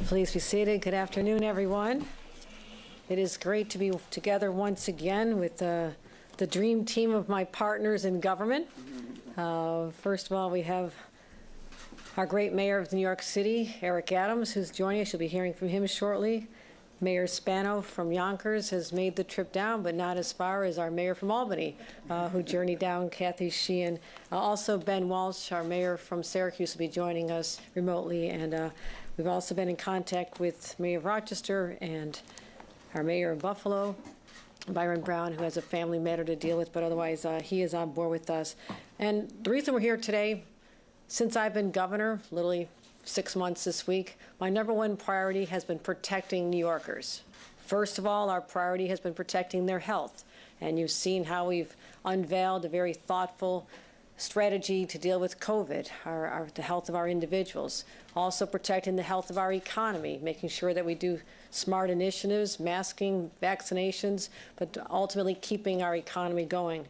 Please be seated. Good afternoon, everyone. It is great to be together once again with the dream team of my partners in government. First of all, we have our great mayor of New York City, Eric Adams, who's joining us. You'll be hearing from him shortly. Mayor Spano from Yonkers has made the trip down, but not as far as our mayor from Albany, who journeyed down, Kathy Sheehan. Also, Ben Walsh, our mayor from Syracuse, will be joining us remotely. And we've also been in contact with Mayor of Rochester and our mayor of Buffalo, Byron Brown, who has a family matter to deal with, but otherwise he is on board with us. And the reason we're here today, since I've been governor, literally 6 months this week, my number one priority has been protecting New Yorkers. First of all, our priority has been protecting their health. And you've seen how we've unveiled a very thoughtful strategy to deal with COVID, the health of our individuals. Also protecting the health of our economy, making sure that we do smart initiatives, masking, vaccinations, but ultimately keeping our economy going.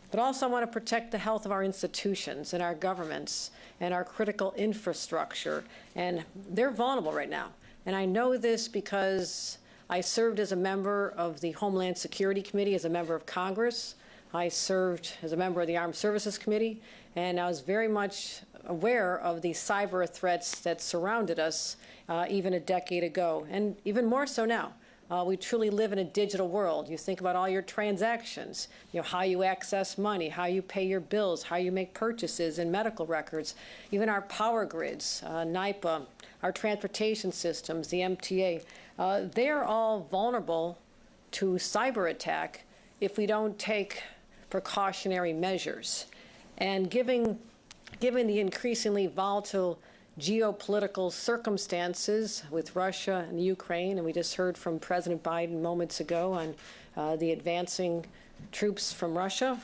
But also I want to protect the health of our institutions and our governments and our critical infrastructure. And they're vulnerable right now. And I know this because I served as a member of the Homeland Security Committee, as a member of Congress. I served as a member of the Armed Services Committee, and I was very much aware of the cyber threats that surrounded us even a decade ago, and even more so now. We truly live in a digital world. You think about all your transactions, how you access money, how you pay your bills, how you make purchases and medical records, even our power grids, NIPA, our transportation systems, the MTA. They are all vulnerable to cyber attack if we don't take precautionary measures. And given the increasingly volatile geopolitical circumstances with Russia and Ukraine, and we just heard from President Biden moments ago on the advancing troops from Russia,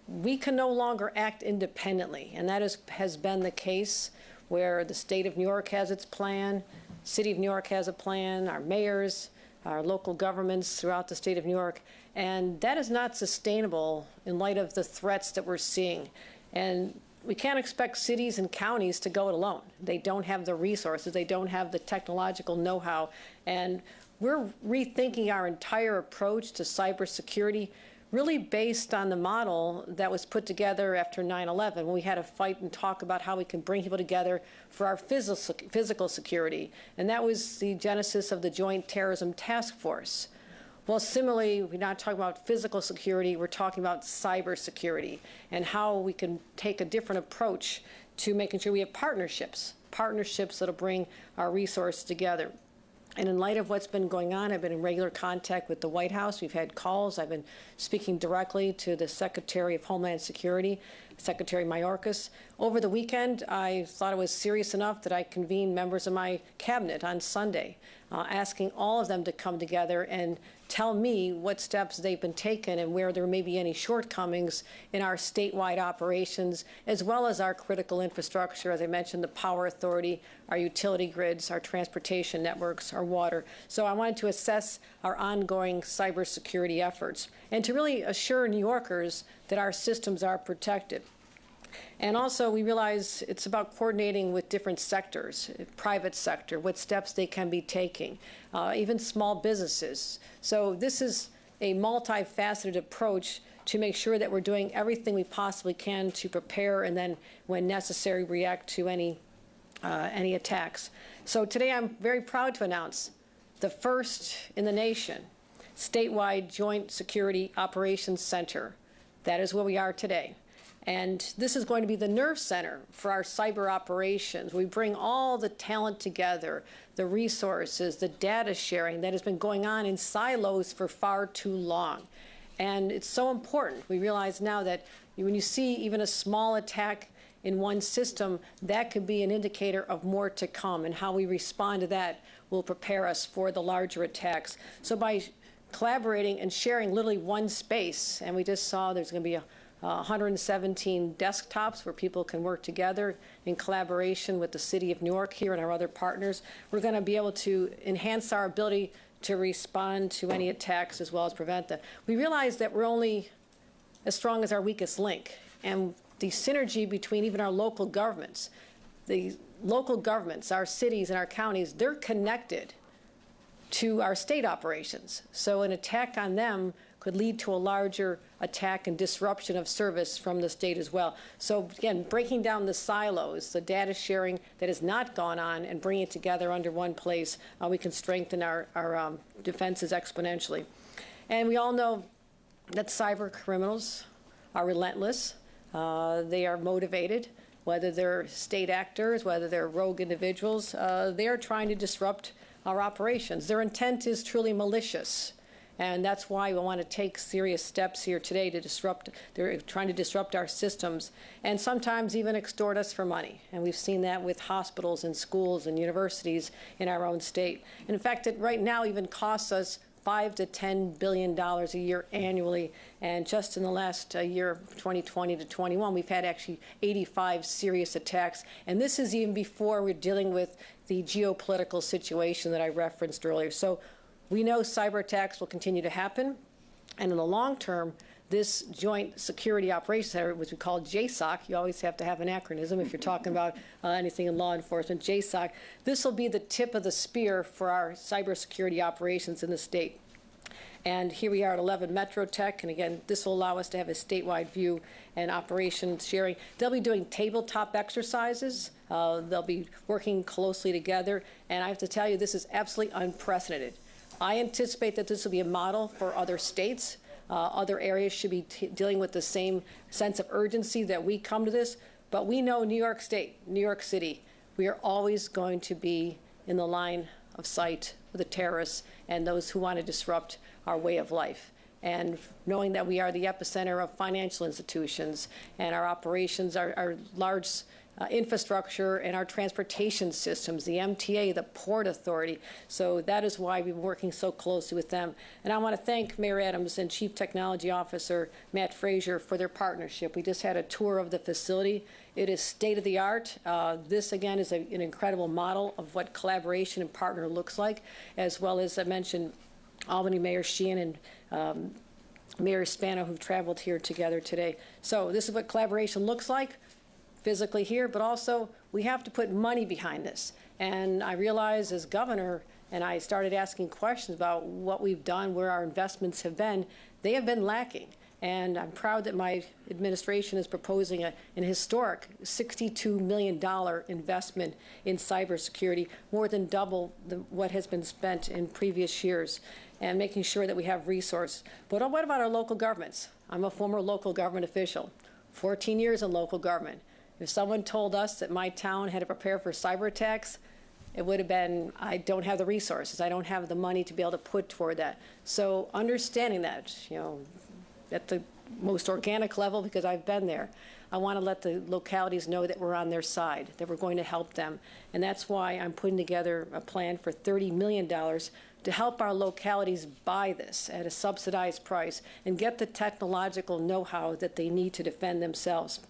we can no longer act independently. And that has been the case where the state of New York has its plan, city of New York has a plan, our mayors, our local governments throughout the state of New York. And that is not sustainable in light of the threats that we're seeing. And we can't expect cities and counties to go it alone. They don't have the resources. They don't have the technological know-how. And we're rethinking our entire approach to cybersecurity, really based on the model that was put together after 9/11, when we had to fight and talk about how we can bring people together for our physical security. And that was the genesis of the Joint Terrorism Task Force. Well, similarly, we're not talking about physical security, we're talking about cybersecurity and how we can take a different approach to making sure we have partnerships that'll bring our resources together. And in light of what's been going on, I've been in regular contact with the White House. We've had calls. I've been speaking directly to the Secretary of Homeland Security, Secretary Mayorkas. Over the weekend, I thought it was serious enough that I convened members of my cabinet on Sunday, asking all of them to come together and tell me what steps they've been taken and where there may be any shortcomings in our statewide operations, as well as our critical infrastructure, as I mentioned, the power authority, our utility grids, our transportation networks, our water. So I wanted to assess our ongoing cybersecurity efforts and to really assure New Yorkers that our systems are protected. And also, we realize it's about coordinating with different sectors, private sector, what steps they can be taking, even small businesses. So this is a multifaceted approach to make sure that we're doing everything we possibly can to prepare and then, when necessary, react to any attacks. So today I'm very proud to announce the first in the nation statewide Joint Security Operations Center. That is where we are today. And this is going to be the nerve center for our cyber operations. We bring all the talent together, the resources, the data sharing that has been going on in silos for far too long. And it's so important. We realize now that when you see even a small attack in one system, that could be an indicator of more to come. And how we respond to that will prepare us for the larger attacks. So by collaborating and sharing literally one space, and we just saw there's going to be 117 desktops where people can work together in collaboration with the City of New York here and our other partners. We're going to be able to enhance our ability to respond to any attacks as well as prevent them. We realize that we're only as strong as our weakest link, and the synergy between even our local governments, the local governments, our cities and our counties, they're connected to our state operations. So an attack on them could lead to a larger attack and disruption of service from the state as well. So again, breaking down the silos, the data sharing that has not gone on, and bringing it together under one place, we can strengthen our defenses exponentially. And we all know that cyber criminals are relentless. They are motivated, whether they're state actors, whether they're rogue individuals. They are trying to disrupt our operations. Their intent is truly malicious. And that's why we want to take serious steps here today to disrupt. They're trying to disrupt our systems and sometimes even extort us for money. And we've seen that with hospitals and schools and universities in our own state. And in fact, it right now even costs us $5 to $10 billion a year annually. And just in the last year, 2020 to 21, we've had actually 85 serious attacks. And this is even before we're dealing with the geopolitical situation that I referenced earlier. So we know cyber attacks will continue to happen, and in the long term, this Joint Security Operations Center, which we call JSOC, you always have to have an acronym if you're talking about anything in law enforcement, JSOC, this will be the tip of the spear for our cybersecurity operations in the state. And here we are at 11 Metro Tech, and again, this will allow us to have a statewide view and operations sharing. They'll be doing tabletop exercises. They'll be working closely together, and I have to tell you, this is absolutely unprecedented. I anticipate that this will be a model for other states. Other areas should be dealing with the same sense of urgency that we come to this. But we know New York State, New York City, we are always going to be in the line of sight of the terrorists and those who want to disrupt our way of life. And knowing that we are the epicenter of financial institutions and our operations, our large infrastructure and our transportation systems, the MTA, the Port Authority. So that is why we've been working so closely with them. And I want to thank Mayor Adams and Chief Technology Officer Matt Fraser for their partnership. We just had a tour of the facility. It is state-of-the-art. This, again, is an incredible model of what collaboration and partner looks like, as well as I mentioned Albany Mayor Sheehan and Mayor Spano, who've traveled here together today. So this is what collaboration looks like physically here, but also we have to put money behind this. And I realized as governor, and I started asking questions about what we've done, where our investments have been, they have been lacking. And I'm proud that my administration is proposing an historic $62 million investment in cybersecurity, more than double what has been spent in previous years, and making sure that we have resources. But what about our local governments? I'm a former local government official, 14 years in local government. If someone told us that my town had to prepare for cyber attacks, it would have been, I don't have the resources, I don't have the money to be able to put toward that. So understanding that, at the most organic level, because I've been there, I want to let the localities know that we're on their side, that we're going to help them. And that's why I'm putting together a plan for $30 million to help our localities buy this at a subsidized price and get the technological know-how that they need to defend themselves.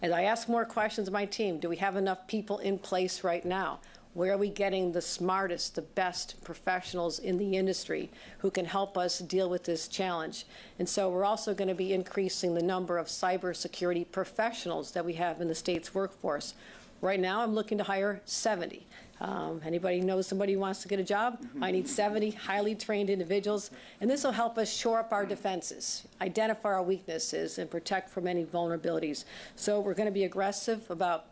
As I ask more questions of my team, do we have enough people in place right now? Where are we getting the smartest, the best professionals in the industry who can help us deal with this challenge? And so we're also going to be increasing the number of cybersecurity professionals that we have in the state's workforce. Right now, I'm looking to hire 70. Anybody knows somebody who wants to get a job? I need 70 highly trained individuals, and this will help us shore up our defenses, identify our weaknesses, and protect from any vulnerabilities. So we're going to be aggressive about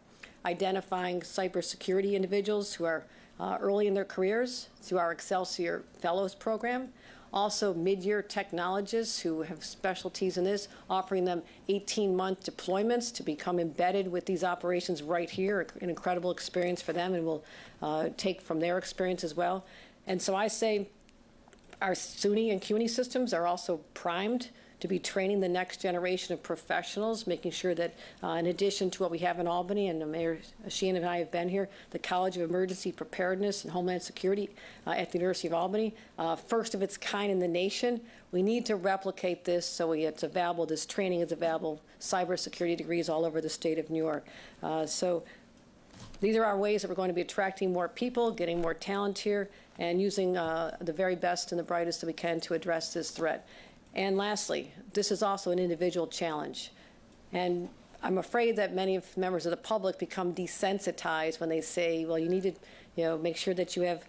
identifying cybersecurity individuals who are early in their careers through our Excelsior Fellows program. Also, mid-year technologists who have specialties in this, offering them 18-month deployments to become embedded with these operations right here, an incredible experience for them, and we'll take from their experience as well. And so I say our SUNY and CUNY systems are also primed to be training the next generation of professionals, making sure that in addition to what we have in Albany, and Mayor Sheehan and I have been here, the College of Emergency Preparedness and Homeland Security at the University of Albany, first of its kind in the nation. We need to replicate this so it's available, this training is available, cybersecurity degrees all over the state of New York. So these are our ways that we're going to be attracting more people, getting more talent here, and using the very best and the brightest that we can to address this threat. And lastly, this is also an individual challenge. And I'm afraid that many of members of the public become desensitized when they say, well, you need to make sure that you have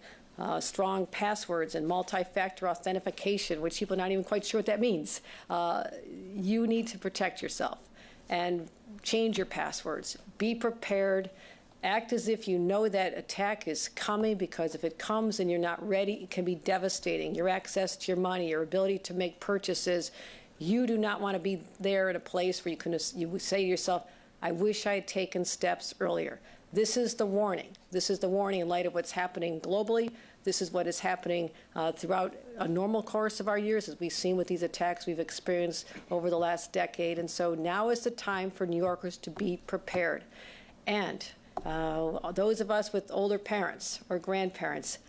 strong passwords and multi-factor authentication, which people are not even quite sure what that means. You need to protect yourself and change your passwords. Be prepared. Act as if you know that attack is coming, because if it comes and you're not ready, it can be devastating. Your access to your money, your ability to make purchases. You do not want to be there in a place where you say to yourself, I wish I had taken steps earlier. This is the warning. This is the warning in light of what's happening globally. This is what is happening throughout a normal course of our years, as we've seen with these attacks we've experienced over the last decade. And so now is the time for New Yorkers to be prepared. And those of us with older parents or grandparents,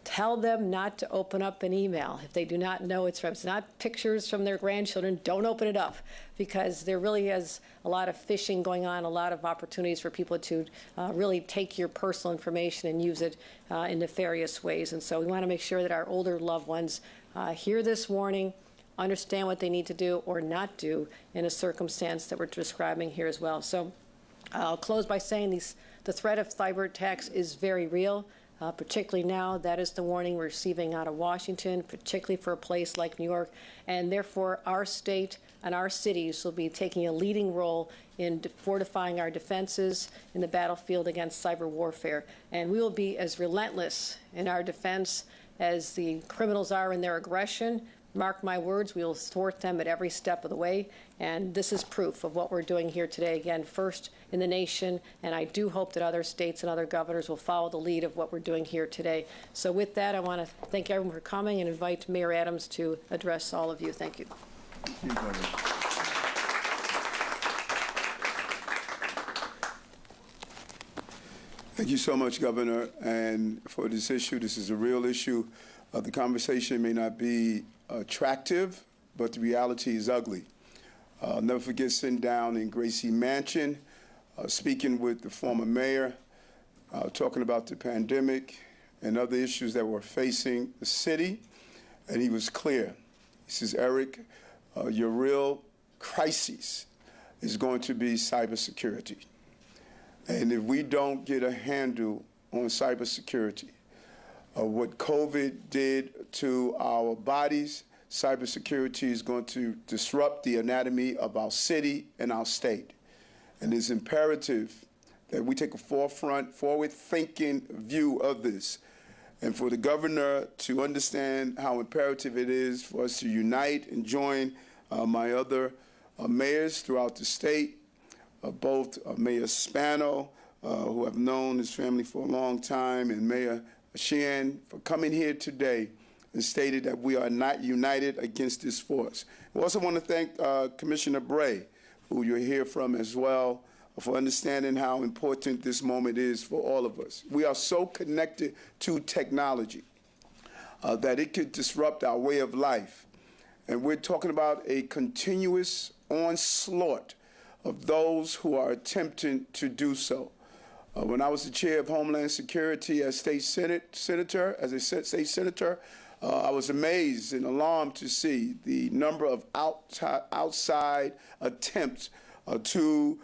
tell them not to open up an email if they do not know it's not pictures from their grandchildren. Don't open it up, because there really is a lot of phishing going on, a lot of opportunities for people to really take your personal information and use it in nefarious ways. And so we want to make sure that our older loved ones hear this warning, understand what they need to do or not do in a circumstance that we're describing here as well. So I'll close by saying the threat of cyber attacks is very real. Particularly now, that is the warning we're receiving out of Washington, particularly for a place like New York. And therefore, our state and our cities will be taking a leading role in fortifying our defenses in the battlefield against cyber warfare. And we will be as relentless in our defense as the criminals are in their aggression. Mark my words, we will thwart them at every step of the way. And this is proof of what we're doing here today, again, first in the nation. And I do hope that other states and other governors will follow the lead of what we're doing here today. So with that, I want to thank everyone for coming and invite Mayor Adams to address all of you. Thank you. Thank you so much, Governor. And for this issue, this is a real issue. The conversation may not be attractive, but the reality is ugly. I'll never forget sitting down in Gracie Mansion, speaking with the former mayor, talking about the pandemic and other issues that were facing the city, and he was clear. He says, Eric, your real crisis is going to be cybersecurity. And if we don't get a handle on cybersecurity, what COVID did to our bodies, cybersecurity is going to disrupt the anatomy of our city and our state. And it's imperative that we take a forward-thinking view of this, and for the governor to understand how imperative it is for us to unite and join my other mayors throughout the state, both Mayor Spano, who I've known his family for a long time, and Mayor Sheehan, for coming here today and stated that we are not united against this force. We also want to thank Commissioner Bray, who you'll hear from as well, for understanding how important this moment is for all of us. We are so connected to technology that it could disrupt our way of life. And we're talking about a continuous onslaught of those who are attempting to do so. When I was the chair of Homeland Security as state senator, I was amazed and alarmed to see the number of outside attempts to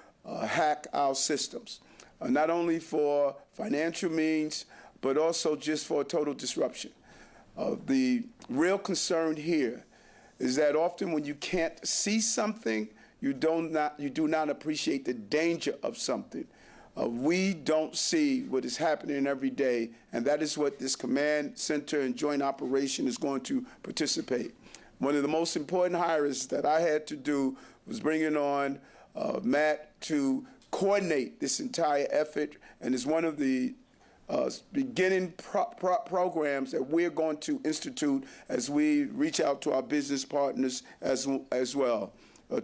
hack our systems, not only for financial means, but also just for total disruption. The real concern here is that often when you can't see something, you do not appreciate the danger of something. We don't see what is happening every day, and that is what this command center and joint operation is going to participate. One of the most important hires that I had to do was bringing on Matt to coordinate this entire effort, and it's one of the beginning programs that we're going to institute as we reach out to our business partners as well.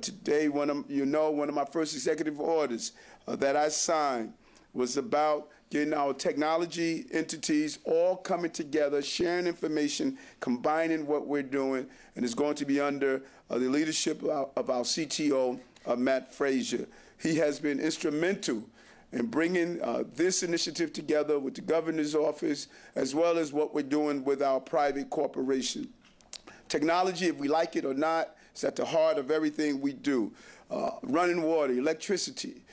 Today, one of my first executive orders that I signed was about getting our technology entities all coming together, sharing information, combining what we're doing, and it's going to be under the leadership of our CTO, Matt Fraser. He has been instrumental in bringing this initiative together with the governor's office, as well as what we're doing with our private corporation. Technology, if we like it or not, is at the heart of everything we do. running water, electricity.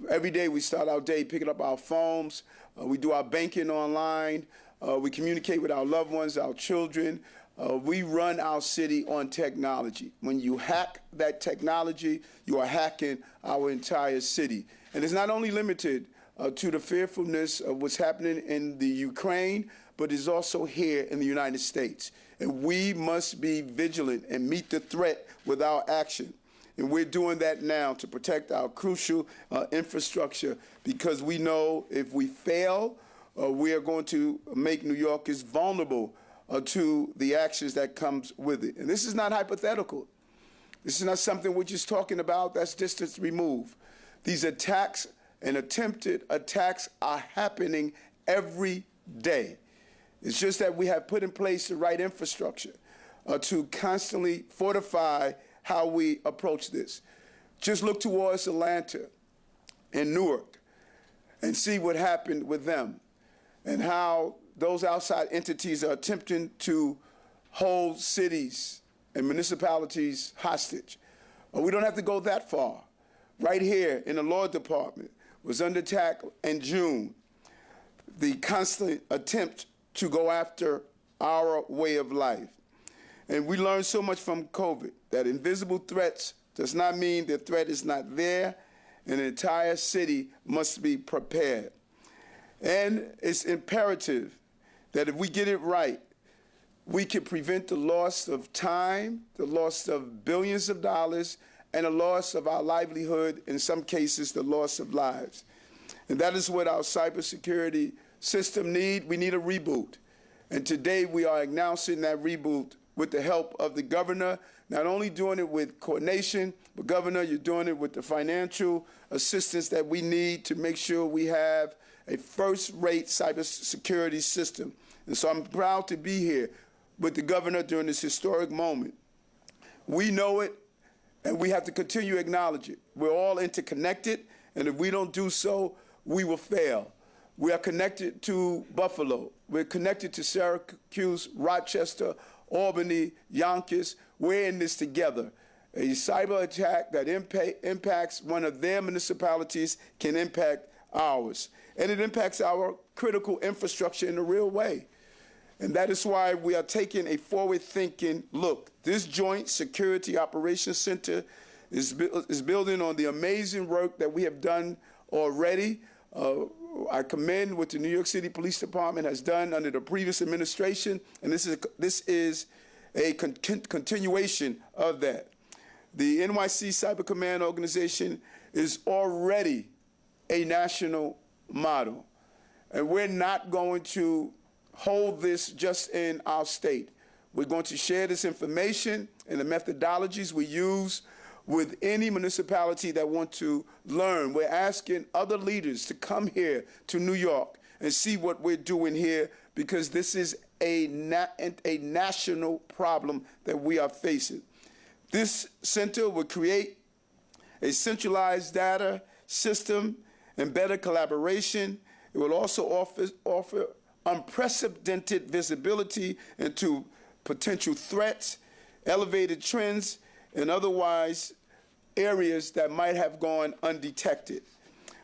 Every day we start our day picking up our phones. We do our banking online. We communicate with our loved ones, our children. We run our city on technology. When you hack that technology, you are hacking our entire city. And it's not only limited to the fearfulness of what's happening in the Ukraine, but it's also here in the United States. And we must be vigilant and meet the threat with our action. And we're doing that now to protect our crucial infrastructure, because we know if we fail, we are going to make New Yorkers vulnerable to the actions that comes with it. And this is not hypothetical. This is not something we're just talking about that's distance removed. These attacks and attempted attacks are happening every day. It's just that we have put in place the right infrastructure to constantly fortify how we approach this. Just look towards Atlanta and Newark and see what happened with them and how those outside entities are attempting to hold cities and municipalities hostage. We don't have to go that far. Right here in the law department was under attack in June. The constant attempt to go after our way of life. And we learned so much from COVID that invisible threats does not mean the threat is not there, and the entire city must be prepared. And it's imperative that if we get it right, we can prevent the loss of time, the loss of billions of dollars, and the loss of our livelihood, in some cases, the loss of lives. And that is what our cybersecurity system needs. We need a reboot. And today we are announcing that reboot with the help of the governor, not only doing it with coordination, but Governor, you're doing it with the financial assistance that we need to make sure we have a first-rate cybersecurity system. And so I'm proud to be here with the governor during this historic moment. We know it, and we have to continue to acknowledge it. We're all interconnected, and if we don't do so, we will fail. We are connected to Buffalo. We're connected to Syracuse, Rochester, Albany, Yonkers. We're in this together. A cyber attack that impacts one of their municipalities can impact ours. And it impacts our critical infrastructure in a real way. And that is why we are taking a forward-thinking look. This Joint Security Operations Center is building on the amazing work that we have done already. I commend what the New York City Police Department has done under the previous administration, and this is a continuation of that. The NYC Cyber Command organization is already a national model, and we're not going to hold this just in our state. We're going to share this information and the methodologies we use with any municipality that want to learn. We're asking other leaders to come here to New York and see what we're doing here, because this is a national problem that we are facing. This center will create a centralized data system and better collaboration. It will also offer unprecedented visibility into potential threats, elevated trends, and otherwise areas that might have gone undetected.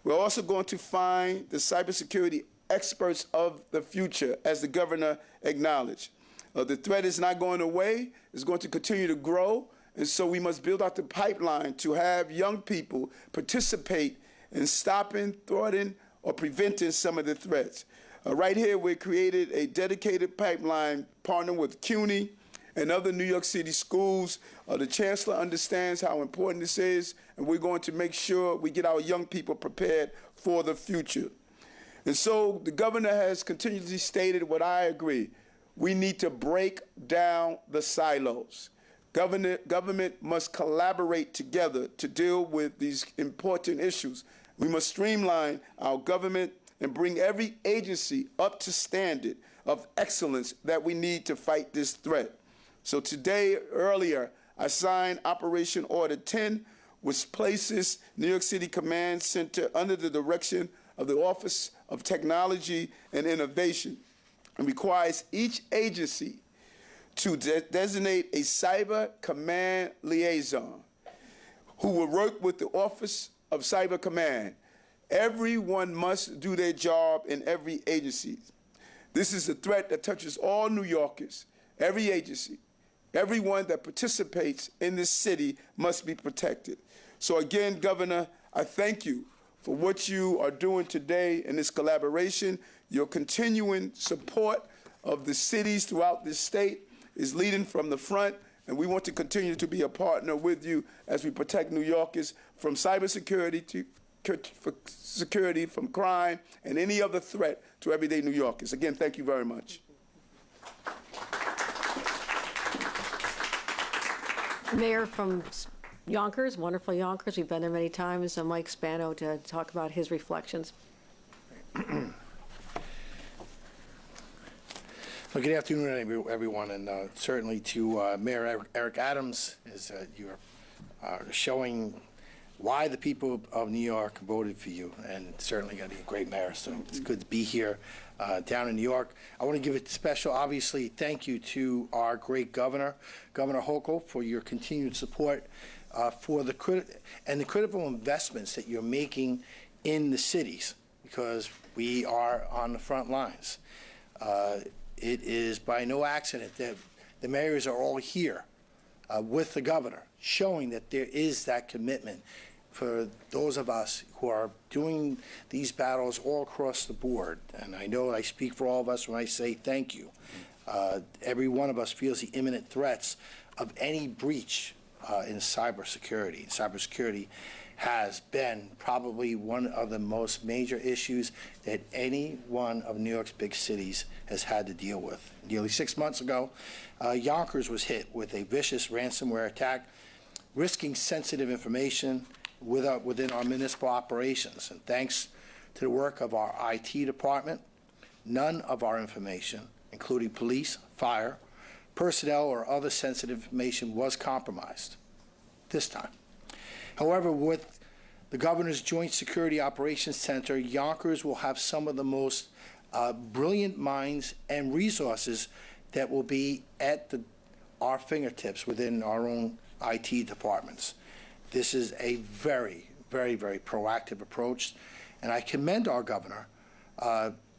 We're also going to find the cybersecurity experts of the future, as the governor acknowledged. The threat is not going away. It's going to continue to grow. And so we must build out the pipeline to have young people participate in stopping, thwarting, or preventing some of the threats. Right here, we created a dedicated pipeline partnering with CUNY and other New York City schools. The chancellor understands how important this is, and we're going to make sure we get our young people prepared for the future. And so the governor has continuously stated what I agree. We need to break down the silos. Government must collaborate together to deal with these important issues. We must streamline our government and bring every agency up to standard of excellence that we need to fight this threat. So today, earlier, I signed Operation Order 10, which places New York City Command Center under the direction of the Office of Technology and Innovation, and requires each agency to designate a cyber command liaison who will work with the Office of Cyber Command. Everyone must do their job in every agency. This is a threat that touches all New Yorkers. Every agency, everyone that participates in this city must be protected. So again, Governor, I thank you for what you are doing today in this collaboration. Your continuing support of the cities throughout this state is leading from the front, and we want to continue to be a partner with you as we protect New Yorkers from cybersecurity to security, from crime, and any other threat to everyday New Yorkers. Again, thank you very much. Mayor from Yonkers, wonderful Yonkers. We've been there many times. Mike Spano to talk about his reflections. Well, good afternoon, everyone, and certainly to Mayor Eric Adams, as you're showing why the people of New York voted for you, and certainly going to be a great mayor, so it's good to be here down in New York. I want to give a special, obviously, thank you to our great governor, Governor Hochul, for your continued support for the critical investments that you're making in the cities, because we are on the front lines. It is by no accident that the mayors are all here with the governor, showing that there is that commitment for those of us who are doing these battles all across the board. And I know I speak for all of us when I say thank you. Every one of us feels the imminent threats of any breach in cybersecurity. Cybersecurity has been probably one of the most major issues that any one of New York's big cities has had to deal with. Nearly 6 months ago, Yonkers was hit with a vicious ransomware attack, risking sensitive information within our municipal operations. And thanks to the work of our IT department, none of our information, including police, fire, personnel, or other sensitive information was compromised this time. However, with the Governor's Joint Security Operations Center, Yonkers will have some of the most brilliant minds and resources that will be at our fingertips within our own IT departments. This is a very, very, very proactive approach, and I commend our governor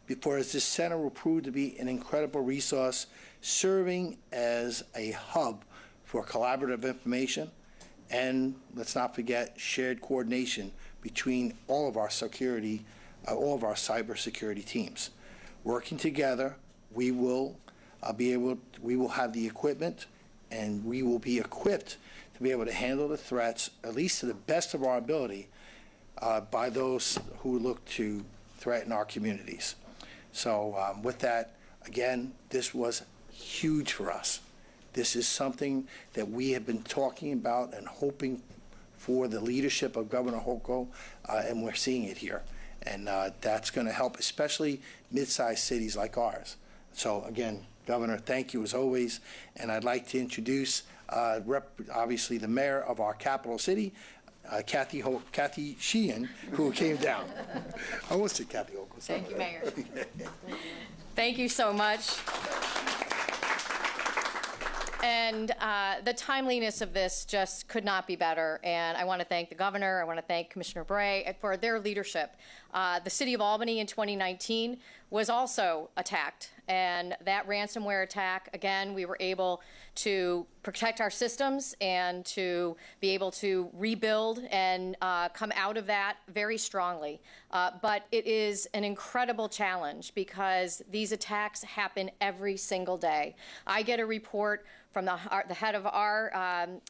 because this center will prove to be an incredible resource, serving as a hub for collaborative information, and let's not forget shared coordination between all of our security, all of our cybersecurity teams. Working together, we will have the equipment, and we will be equipped to be able to handle the threats, at least to the best of our ability, by those who look to threaten our communities. So with that, again, this was huge for us. This is something that we have been talking about and hoping for the leadership of Governor Hochul, and we're seeing it here. And that's going to help, especially mid-sized cities like ours. So again, Governor, thank you as always. And I'd like to introduce, obviously, the mayor of our capital city, Kathy Sheehan, who came down. I almost said Kathy Hochul. Thank you, Mayor. Thank you so much. And the timeliness of this just could not be better. And I want to thank the governor. I want to thank Commissioner Bray for their leadership. The city of Albany in 2019 was also attacked. And that ransomware attack, again, we were able to protect our systems and to be able to rebuild and come out of that very strongly. But it is an incredible challenge because these attacks happen every single day. I get a report from the head of our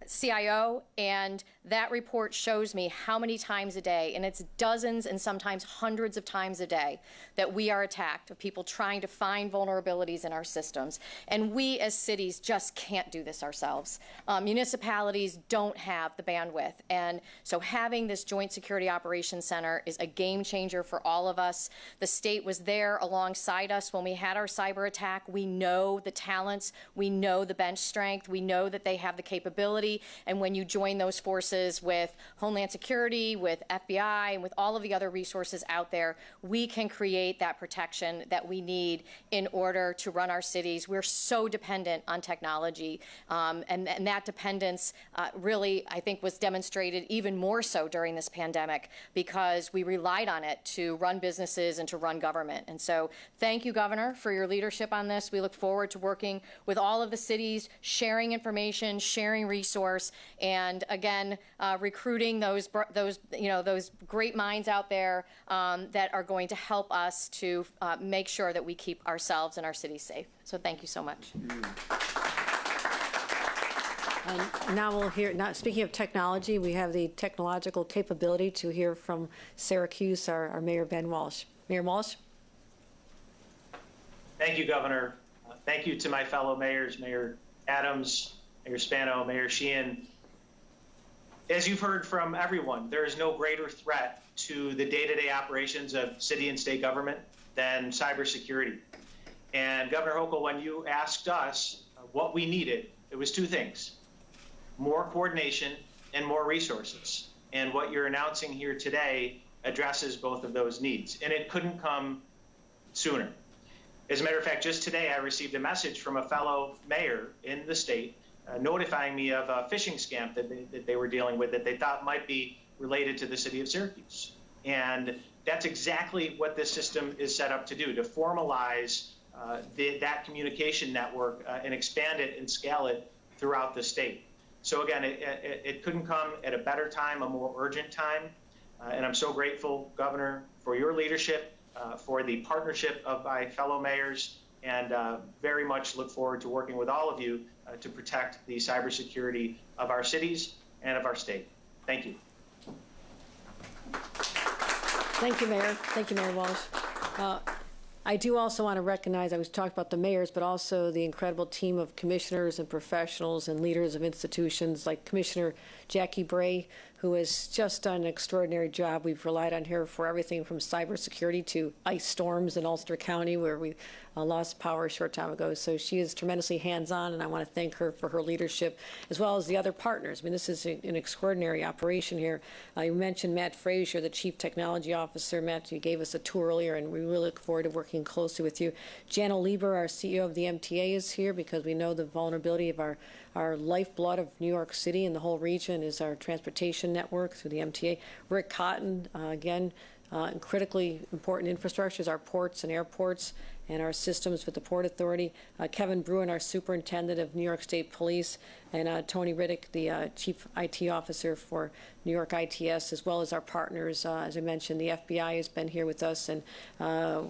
CIO, and that report shows me how many times a day, and it's dozens and sometimes hundreds of times a day, that we are attacked, of people trying to find vulnerabilities in our systems. And we as cities just can't do this ourselves. Municipalities don't have the bandwidth. And so having this Joint Security Operations Center is a game changer for all of us. The state was there alongside us when we had our cyber attack. We know the talents, we know the bench strength, we know that they have the capability. And when you join those forces resources with Homeland Security, with FBI, and with all of the other resources out there, we can create that protection that we need in order to run our cities. We're so dependent on technology, and that dependence really, I think, was demonstrated even more so during this pandemic because we relied on it to run businesses and to run government. And so thank you, Governor, for your leadership on this. We look forward to working with all of the cities, sharing information, sharing resource, and again, recruiting those great minds out there that are going to help us to make sure that we keep ourselves and our cities safe. So thank you so much. And now we'll hear, speaking of technology, we have the technological capability to hear from Syracuse, our Mayor Ben Walsh. Mayor Walsh? Thank you, Governor. Thank you to my fellow mayors, Mayor Adams, Mayor Spano, Mayor Sheehan. As you've heard from everyone, there is no greater threat to the day-to-day operations of city and state government than cybersecurity. And Governor Hochul, when you asked us what we needed, it was two things: more coordination and more resources. And what you're announcing here today addresses both of those needs. And it couldn't come sooner. As a matter of fact, just today I received a message from a fellow mayor in the state notifying me of a phishing scam that they were dealing with that they thought might be related to the city of Syracuse. And that's exactly what this system is set up to do, to formalize that communication network and expand it and scale it throughout the state. So again, it couldn't come at a better time, a more urgent time. And I'm so grateful, Governor, for your leadership, for the partnership of my fellow mayors, and very much look forward to working with all of you to protect the cybersecurity of our cities and of our state. Thank you. Thank you, Mayor. Thank you, Mayor Walsh. I do also want to recognize, I was talking about the mayors, but also the incredible team of commissioners and professionals and leaders of institutions like Commissioner Jackie Bray, who has just done an extraordinary job. We've relied on her for everything from cybersecurity to ice storms in Ulster County, where we lost power a short time ago. So she is tremendously hands-on, and I want to thank her for her leadership, as well as the other partners. I mean, this is an extraordinary operation here. You mentioned Matt Fraser, the Chief Technology Officer. Matt, you gave us a tour earlier, and we really look forward to working closely with you. Jana Lieber, our CEO of the MTA, is here because we know the vulnerability of our lifeblood of New York City and the whole region is our transportation network through the MTA. Rick Cotton, again, critically important infrastructures, our ports and airports and our systems with the Port Authority. Kevin Bruin, our Superintendent of New York State Police, and Tony Riddick, the Chief IT Officer for New York ITS, as well as our partners. As I mentioned, the FBI has been here with us, and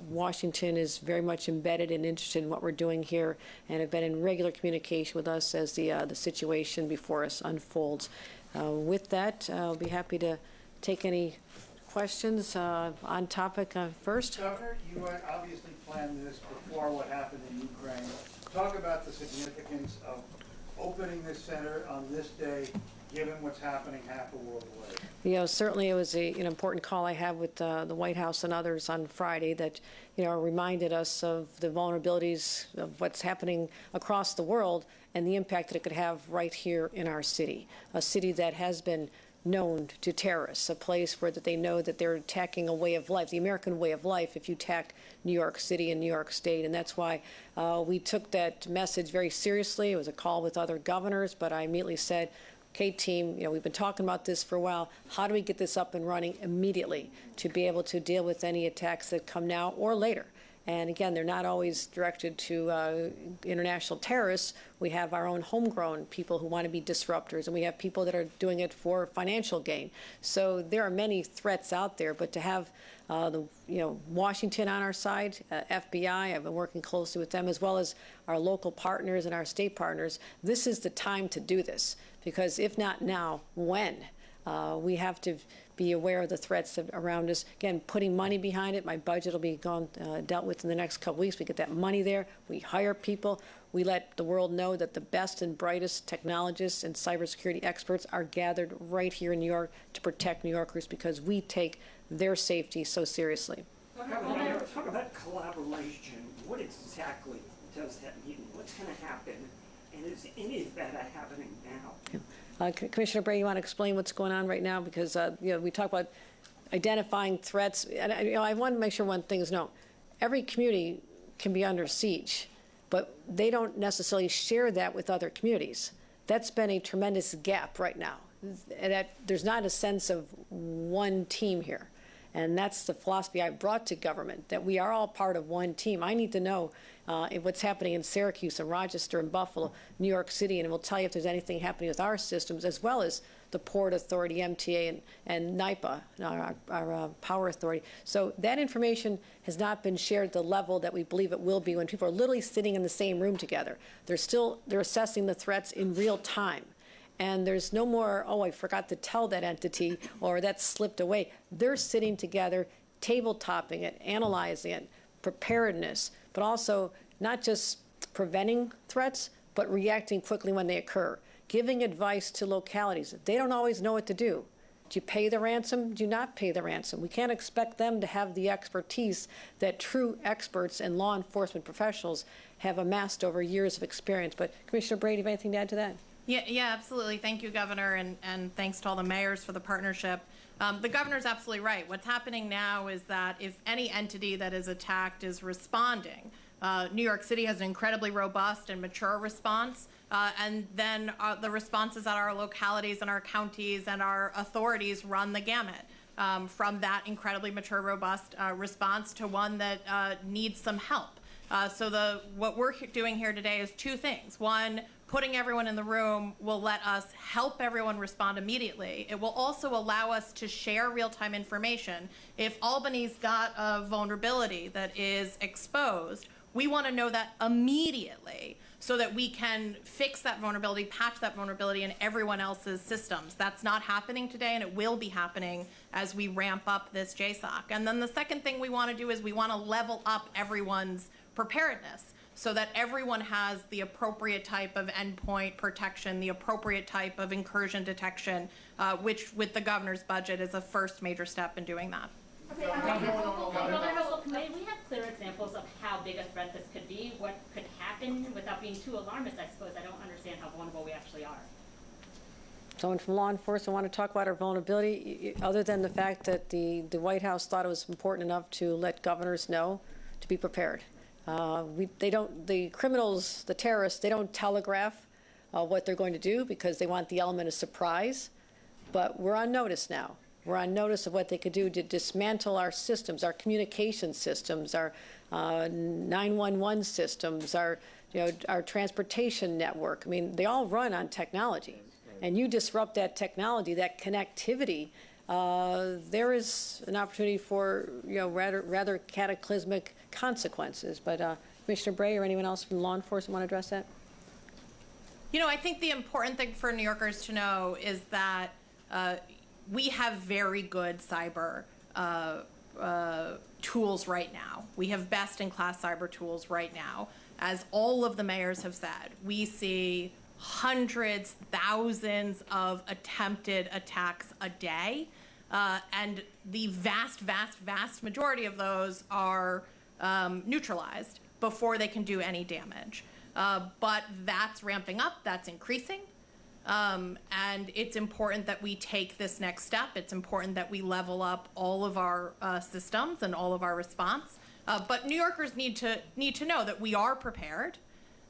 Washington is very much embedded and interested in what we're doing here and have been in regular communication with us as the situation before us unfolds. With that, I'll be happy to take any questions on topic first. Governor, you obviously planned this before what happened in Ukraine. Talk about the significance of opening this center on this day, given what's happening half a world away. You know, certainly it was an important call I had with the White House and others on Friday that, reminded us of the vulnerabilities of what's happening across the world and the impact that it could have right here in our city, a city that has been known to terrorists, a place where that they know that they're attacking a way of life, the American way of life, if you attack New York City and New York State. And that's why we took that message very seriously. It was a call with other governors, but I immediately said, okay, team, we've been talking about this for a while. How do we get this up and running immediately to be able to deal with any attacks that come now or later? And again, they're not always directed to international terrorists. We have our own homegrown people who want to be disruptors, and we have people that are doing it for financial gain. So there are many threats out there, but to have Washington on our side, FBI, I've been working closely with them, as well as our local partners and our state partners. This is the time to do this, because if not now, when? We have to be aware of the threats around us. Again, putting money behind it. My budget will be dealt with in the next couple weeks. We get that money there. We hire people. We let the world know that the best and brightest technologists and cybersecurity experts are gathered right here in New York to protect New Yorkers, because we take their safety so seriously. Talk about collaboration. What exactly does that mean? What's going to happen And is any of that happening now? Commissioner Bray, you want to explain what's going on right now? Because, we talk about identifying threats. And, I want to make sure one thing is known. Every community can be under siege, but they don't necessarily share that with other communities. That's been a tremendous gap right now. And there's not a sense of one team here. And that's the philosophy I brought to government, that we are all part of one team. I need to know what's happening in Syracuse and Rochester and Buffalo, New York City, and we'll tell you if there's anything happening with our systems, as well as the Port Authority, MTA, and NYPA, our power authority. So that information has not been shared at the level that we believe it will be when people are literally sitting in the same room together. They're assessing the threats in real time. And there's no more, oh, I forgot to tell that entity, or that slipped away. They're sitting together, tabletopping it, analyzing it, preparedness, but also not just preventing threats, but reacting quickly when they occur, giving advice to localities. They don't always know what to do. Do you pay the ransom? Do you not pay the ransom? We can't expect them to have the expertise that true experts and law enforcement professionals have amassed over years of experience. But Commissioner Brady, have anything to add to that? Yeah, absolutely. Thank you, Governor, and thanks to all the mayors for the partnership. The governor's absolutely right. What's happening now is that if any entity that is attacked is responding, New York City has an incredibly robust and mature response, and then the responses at our localities and our counties and our authorities run the gamut. From that incredibly mature, robust response to one that needs some help. So what we're doing here today is two things. One, putting everyone in the room will let us help everyone respond immediately. It will also allow us to share real-time information. If Albany's got a vulnerability that is exposed, we want to know that immediately so that we can fix that vulnerability, patch that vulnerability in everyone else's systems. That's not happening today, and it will be happening as we ramp up this JSOC. And then the second thing we want to do is we want to level up everyone's preparedness, so that everyone has the appropriate type of endpoint protection, the appropriate type of incursion detection, which with the governor's budget is a first major step in doing that. Okay, Governor Hochul, may we have clear examples of how big a threat this could be? What could happen without being too alarmist, I suppose? I don't understand how vulnerable we actually are. Someone from law enforcement want to talk about our vulnerability, other than the fact that the White House thought it was important enough to let governors know to be prepared. The criminals, the terrorists, they don't telegraph what they're going to do because they want the element of surprise. But we're on notice now. We're on notice of what they could do to dismantle our systems, our communication systems, our 911 systems, our transportation network. I mean, they all run on technology. And you disrupt that technology, that connectivity, there is an opportunity for rather cataclysmic consequences. But Commissioner Bray or anyone else from law enforcement want to address that? I think the important thing for New Yorkers to know is that we have very good cyber tools right now. We have best-in-class cyber tools right now. As all of the mayors have said, we see hundreds, thousands of attempted attacks a day. And the vast, vast, vast majority of those are neutralized before they can do any damage. But that's ramping up, that's increasing. And it's important that we take this next step. It's important that we level up all of our systems and all of our response. But New Yorkers need to know that we are prepared,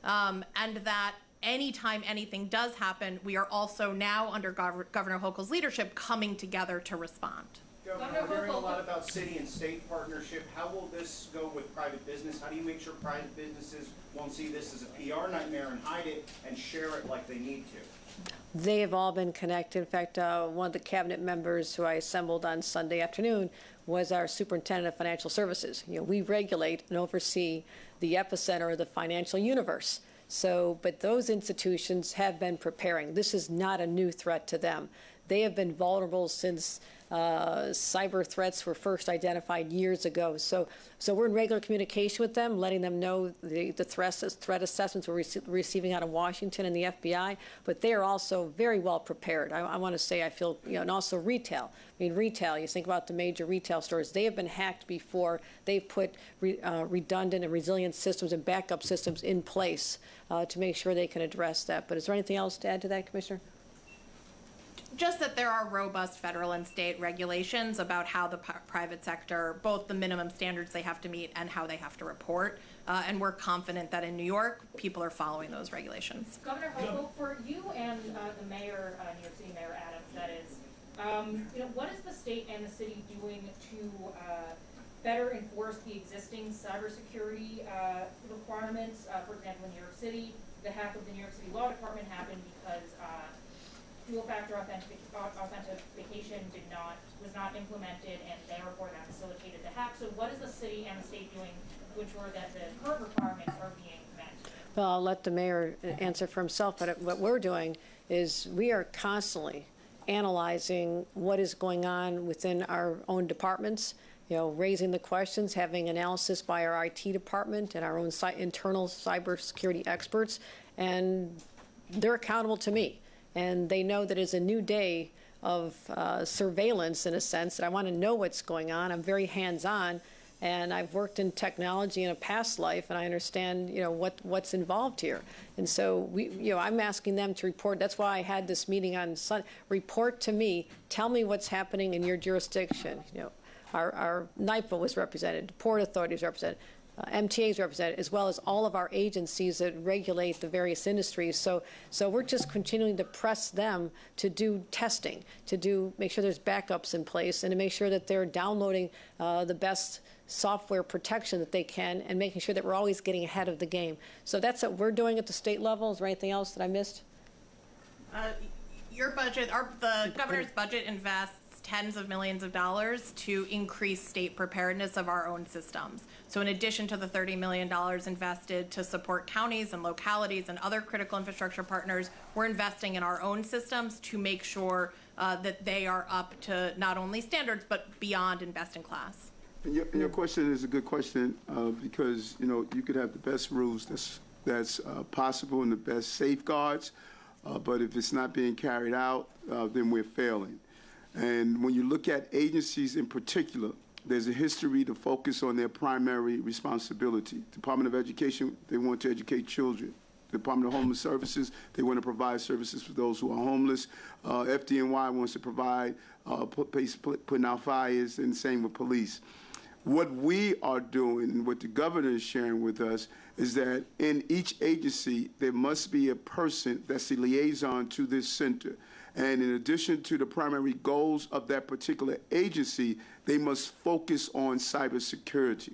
and that anytime anything does happen, we are also now under Governor Hochul's leadership coming together to respond. Governor, we're hearing a lot about city and state partnership. How will this go with private business? How do you make sure private businesses won't see this as a PR nightmare and hide it and share it like they need to? They have all been connected. In fact, one of the cabinet members who I assembled on Sunday afternoon was our superintendent of financial services. We regulate and oversee the epicenter of the financial universe. But those institutions have been preparing. This is not a new threat to them. They have been vulnerable since cyber threats were first identified years ago. So we're in regular communication with them, letting them know the threat assessments we're receiving out of Washington and the FBI, but they are also very well prepared. I want to say I feel, and also retail. I mean, retail, you think about the major retail stores, they have been hacked before. They've put redundant and resilient systems and backup systems in place to make sure they can address that. But is there anything else to add to that, Commissioner? Just that there are robust federal and state regulations about how the private sector, both the minimum standards they have to meet and how they have to report. And we're confident that in New York, people are following those regulations. Governor Hochul, for you and the mayor, New York City Mayor Adams, that is, what is the state and the city doing to better enforce the existing cybersecurity requirements? For example, in New York City, the hack of the New York City Law Department happened because dual-factor authentication was not implemented, and therefore that facilitated the hack. So what is the city and the state doing to ensure that the current requirements are being met? Well, I'll let the mayor answer for himself, but what we're doing is we are constantly analyzing what is going on within our own departments, raising the questions, having analysis by our IT department and our own internal cybersecurity experts, and they're accountable to me. And they know that it's a new day of surveillance, in a sense, that I want to know what's going on. I'm very hands-on, and I've worked in technology in a past life, and I understand, what's involved here. And so I'm asking them to report. That's why I had this meeting on Sunday. Report to me. Tell me what's happening in your jurisdiction. Our NIPA was represented, Port Authority was represented. MTA is represented, as well as all of our agencies that regulate the various industries. So we're just continuing to press them to do testing, make sure there's backups in place, and to make sure that they're downloading the best software protection that they can, and making sure that we're always getting ahead of the game. So that's what we're doing at the state level. Is there anything else that I missed? Your budget, the governor's budget invests tens of millions of dollars to increase state preparedness of our own systems. So in addition to the $30 million invested to support counties and localities and other critical infrastructure partners, we're investing in our own systems to make sure that they are up to not only standards, but beyond and best in class. And your question is a good question because, you could have the best rules that's possible and the best safeguards, but if it's not being carried out, then we're failing. And when you look at agencies in particular, there's a history to focus on their primary responsibility. Department of Education, they want to educate children. Department of Homeless Services, they want to provide services for those who are homeless. FDNY wants to provide putting out fires, and same with police. What we are doing, and what the governor is sharing with us, is that in each agency, there must be a person that's the liaison to this center. And in addition to the primary goals of that particular agency, they must focus on cybersecurity.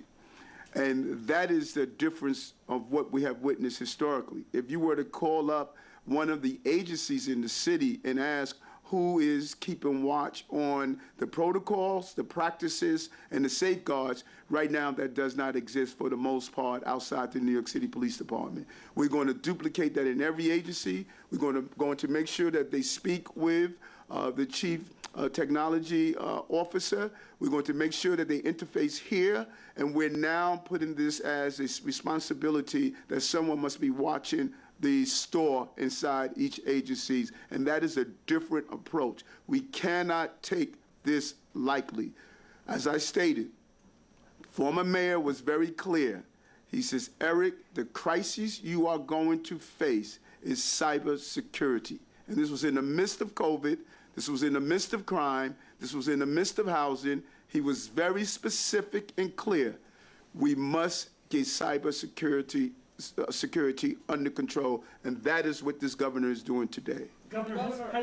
And that is the difference of what we have witnessed historically. If you were to call up one of the agencies in the city and ask who is keeping watch on the protocols, the practices, and the safeguards, right now that does not exist for the most part outside the New York City Police Department. We're going to duplicate that in every agency. We're going to make sure that they speak with the chief technology officer. We're going to make sure that they interface here, and we're now putting this as a responsibility that someone must be watching the store inside each agency, and that is a different approach. We cannot take this lightly. As I stated, former mayor was very clear. He says, Eric, the crisis you are going to face is cybersecurity. And this was in the midst of COVID. This was in the midst of crime. This was in the midst of housing. He was very specific and clear. We must get cybersecurity under control, and that is what this governor is doing today. Governor,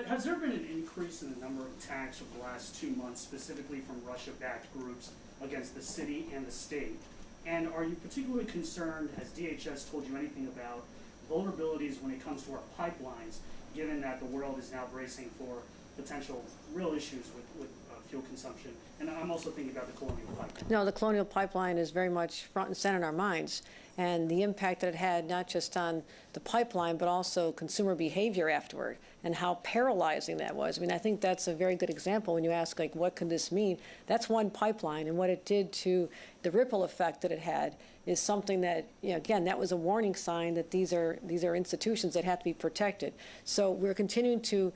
has there been an increase in the number of attacks over the last 2 months, specifically from Russia-backed groups against the city and the state? And are you particularly concerned, has DHS told you anything about vulnerabilities when it comes to our pipelines, given that the world is now bracing for potential real issues with fuel consumption? And I'm also thinking about the Colonial Pipeline. No, the Colonial Pipeline is very much front and center in our minds. and the impact that it had not just on the pipeline, but also consumer behavior afterward, and how paralyzing that was. I mean, I think that's a very good example when you ask, like, what could this mean? That's one pipeline, and what it did to the ripple effect that it had is something that, you know, again, that was a warning sign that these are institutions that have to be protected. So we're continuing to,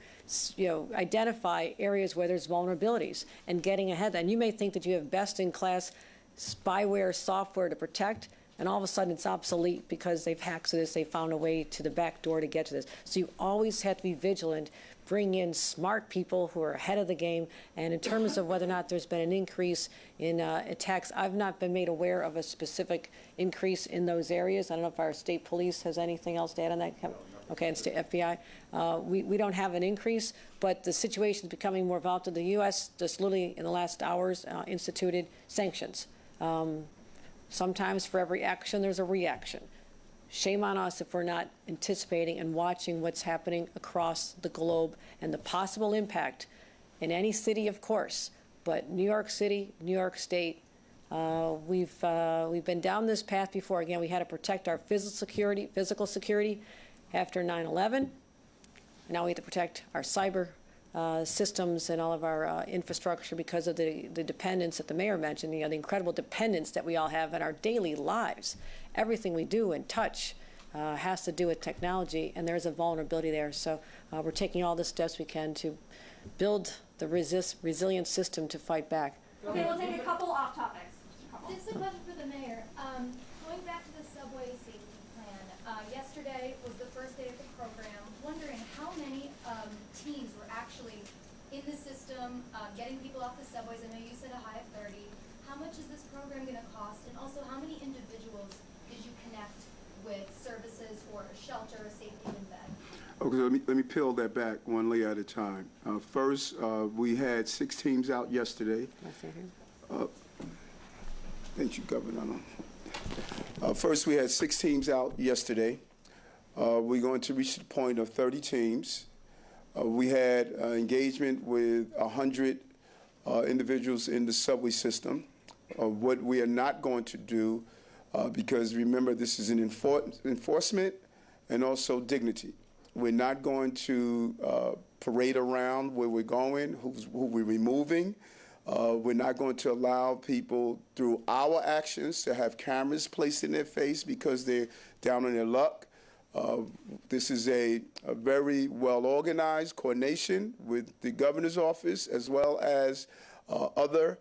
you know, identify areas where there's vulnerabilities and getting ahead. And you may think that you have best-in-class spyware software to protect, and all of a sudden it's obsolete because they've hacked this, they found a way to the back door to get to this. So you always have to be vigilant, bring in smart people who are ahead of the game, and in terms of whether or not there's been an increase in attacks, I've not been made aware of a specific increase in those areas. I don't know if our state police has anything else to add on that. Okay, and state FBI. We don't have an increase, but the situation is becoming more volatile. The U.S. just literally in the last hours instituted sanctions. Sometimes for every action, there's a reaction. Shame on us if we're not anticipating and watching what's happening across the globe and the possible impact in any city, of course, but New York City, New York State, we've been down this path before. Again, we had to protect our physical security after 9/11. Now we have to protect our cyber systems and all of our infrastructure because of the dependence that the mayor mentioned, you know, the incredible dependence that we all have in our daily lives. Everything we do and touch has to do with technology, and there's a vulnerability there. So we're taking all the steps we can to build the resilient system to fight back. Okay, we'll take a couple off topics. This is a question for the mayor. Going back to the subway safety plan, yesterday was the first day of the program. Wondering how many teams were actually in the system, getting people off the subways. I know you said a high of 30. How much is this program going to cost? And also, how many individuals did you connect with services or shelter, safety, and bed? Okay, so let me peel that back one layer at a time. First, we had 6 teams out yesterday. Thank you, Governor. First, we had 6 teams out yesterday. We're going to reach the point of 30 teams. We had engagement with 100 individuals in the subway system. What we are not going to do, because remember, this is an enforcement and also dignity. We're not going to parade around where we're going, who we're removing. We're not going to allow people, through our actions, to have cameras placed in their face because they're down on their luck. This is a very well-organized coordination with the governor's office as well as other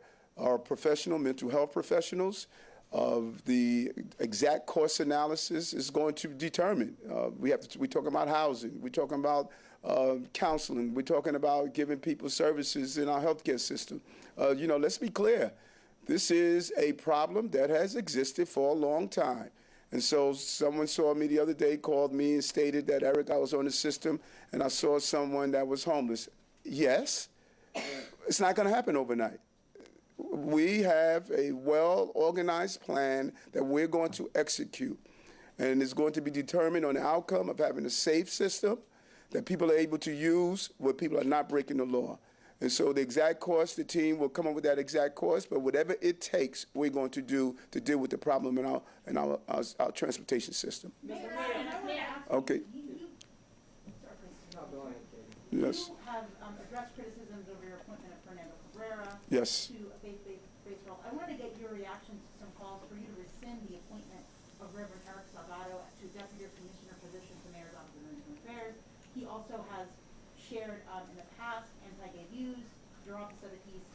professional mental health professionals. The exact cost analysis is going to determine. We're talking about housing. We're talking about counseling. We're talking about giving people services in our healthcare system. Let's be clear. This is a problem that has existed for a long time. And so someone saw me the other day, called me and stated that, Eric, I was on the system and I saw someone that was homeless. Yes, it's not going to happen overnight. We have a well-organized plan that we're going to execute. And it's going to be determined on the outcome of having a safe system that people are able to use where people are not breaking the law. And so the exact cost, the team will come up with that exact cost, but whatever it takes, we're going to do to deal with the problem in our transportation system. Okay. Yes. You have addressed criticisms over your appointment of Fernando Cabrera yes. to a faith-based role. I wanted to get your reaction to some calls for you to rescind the appointment of Reverend Eric Salgado to Deputy Commissioner position to Mayor's Office of International Affairs. He also has shared in the past anti-gay views. Your office said that he's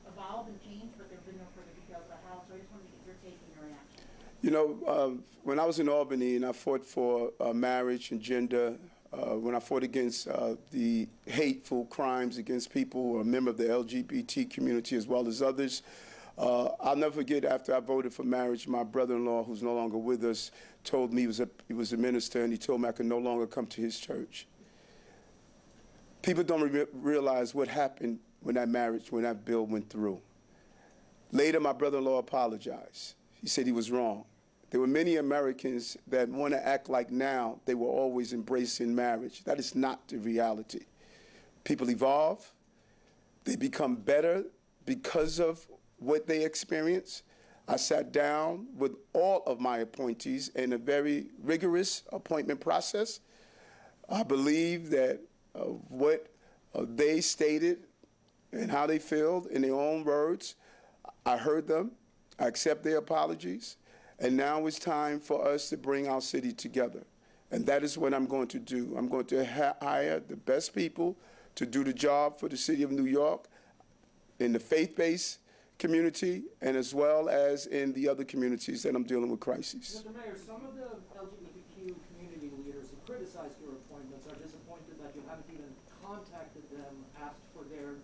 evolved and changed, but there have been no further details about how. So I just wanted to get your take and your reaction. When I was in Albany and I fought for marriage and gender, when I fought against the hateful crimes against people who are a member of the LGBT community as well as others, I'll never forget, after I voted for marriage, my brother-in-law, who's no longer with us, told me he was a minister, and he told me I could no longer come to his church. People don't realize what happened when that bill went through. Later, my brother-in-law apologized. He said he was wrong. There were many Americans that want to act like now they were always embracing marriage. That is not the reality. People evolve. They become better because of what they experience. I sat down with all of my appointees in a very rigorous appointment process. I believe that what they stated and how they feel in their own words, I heard them, I accept their apologies, and now it's time for us to bring our city together. And that is what I'm going to do. I'm going to hire the best people to do the job for the city of New York in the faith-based community and as well as in the other communities that I'm dealing with crises. Mr. Mayor, some of the LGBTQ community leaders who criticized your appointments are disappointed that you haven't even contacted them, asked for their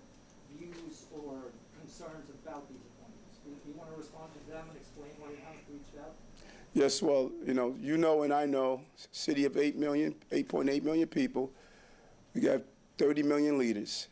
views or concerns about these appointments. Do you want to respond to them and explain why you haven't reached out? Yes, well, you know and I know, city of 8.8 million people, we got 30 million leaders.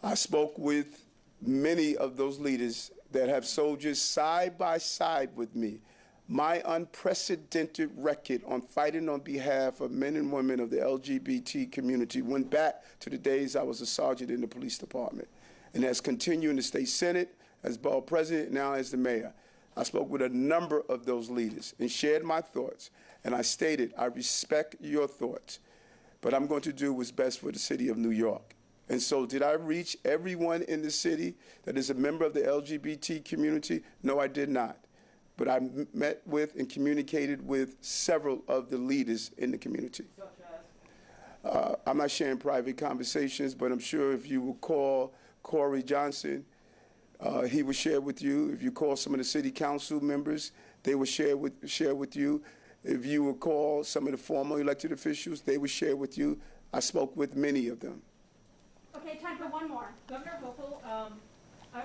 I spoke with many of those leaders that have soldiers side by side with me. My unprecedented record on fighting on behalf of men and women of the LGBT community went back to the days I was a sergeant in the police department and has continued in the state senate, as borough president, now as the mayor. I spoke with a number of those leaders and shared my thoughts, and I stated, I respect your thoughts, but I'm going to do what's best for the city of New York. And so did I reach everyone in the city that is a member of the LGBT community? No, I did not. But I met with and communicated with several of the leaders in the community. Such as? I'm not sharing private conversations, but I'm sure if you will call Corey Johnson, he will share with you. If you call some of the city council members, they will share with you. If you will call some of the former elected officials, they will share with you. I spoke with many of them. Okay, time for one more. Governor Hochul, I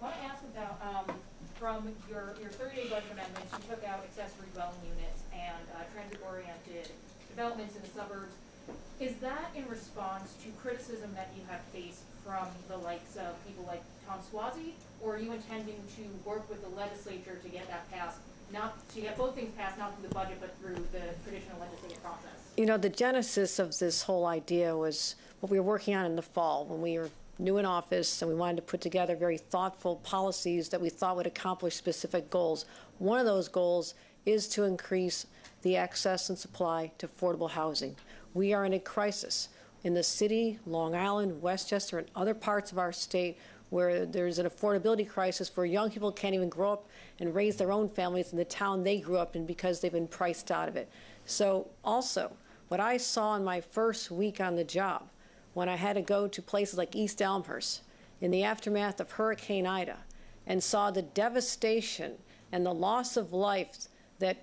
want to ask about, from your 30-day budget amendments, you took out accessory dwelling units and transit-oriented developments in the suburbs. Is that in response to criticism that you have faced from the likes of people like Tom Suozzi, or are you intending to work with the legislature to get that passed, not to get both things passed, not through the budget, but through the traditional legislative process? You know, the genesis of this whole idea was what we were working on in the fall when we were new in office, and we wanted to put together very thoughtful policies that we thought would accomplish specific goals. One of those goals is to increase the access and supply to affordable housing. We are in a crisis in the city, Long Island, Westchester, and other parts of our state where there's an affordability crisis where young people can't even grow up and raise their own families in the town they grew up in because they've been priced out of it. So also, what I saw in my first week on the job, when I had to go to places like East Elmhurst in the aftermath of Hurricane Ida and saw the devastation and the loss of life that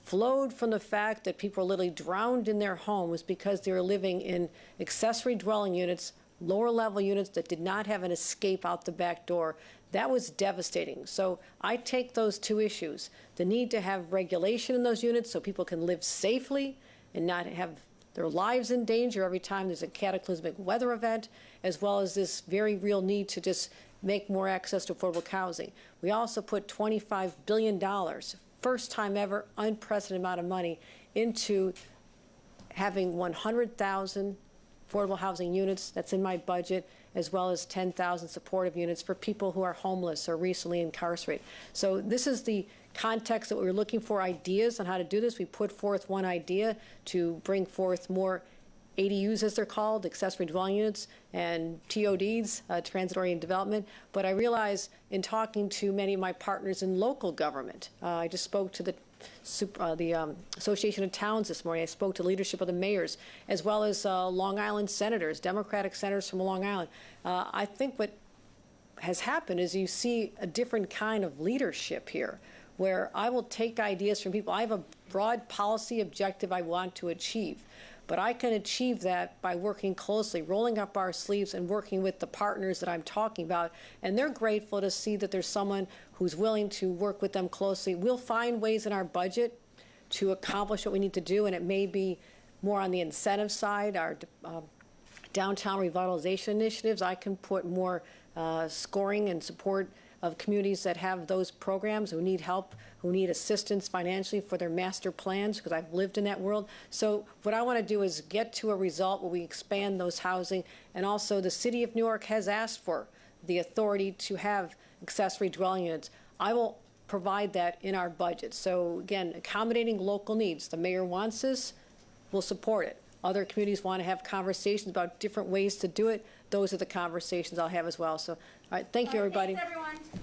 flowed from the fact that people were literally drowned in their homes because they were living in accessory dwelling units, lower level units that did not have an escape out the back door. That was devastating. So I take those two issues, the need to have regulation in those units so people can live safely and not have their lives in danger every time there's a cataclysmic weather event, as well as this very real need to just make more access to affordable housing. We also put $25 billion, first time ever, unprecedented amount of money, into having 100,000 affordable housing units. That's in my budget, as well as 10,000 supportive units for people who are homeless or recently incarcerated. So this is the context that we were looking for ideas on how to do this. We put forth one idea to bring forth more ADUs, as they're called, accessory dwelling units, and TODs, transit-oriented development. But I realize in talking to many of my partners in local government, I just spoke to the Association of Towns this morning. I spoke to leadership of the mayors, as well as Long Island senators, Democratic senators from Long Island. I think what has happened is you see a different kind of leadership here, where I will take ideas from people. I have a broad policy objective I want to achieve, but I can achieve that by working closely, rolling up our sleeves and working with the partners that I'm talking about. And they're grateful to see that there's someone who's willing to work with them closely. We'll find ways in our budget to accomplish what we need to do, and it may be more on the incentive side, our downtown revitalization initiatives. I can put more scoring and support of communities that have those programs, who need help, who need assistance financially for their master plans, because I've lived in that world. So what I want to do is get to a result where we expand those housing. And also the city of New York has asked for the authority to have accessory dwelling units. I will provide that in our budget. So again, accommodating local needs. The mayor wants this, we'll support it. Other communities want to have conversations about different ways to do it. Those are the conversations I'll have as well. So, all right, thank you, everybody. Thanks, everyone.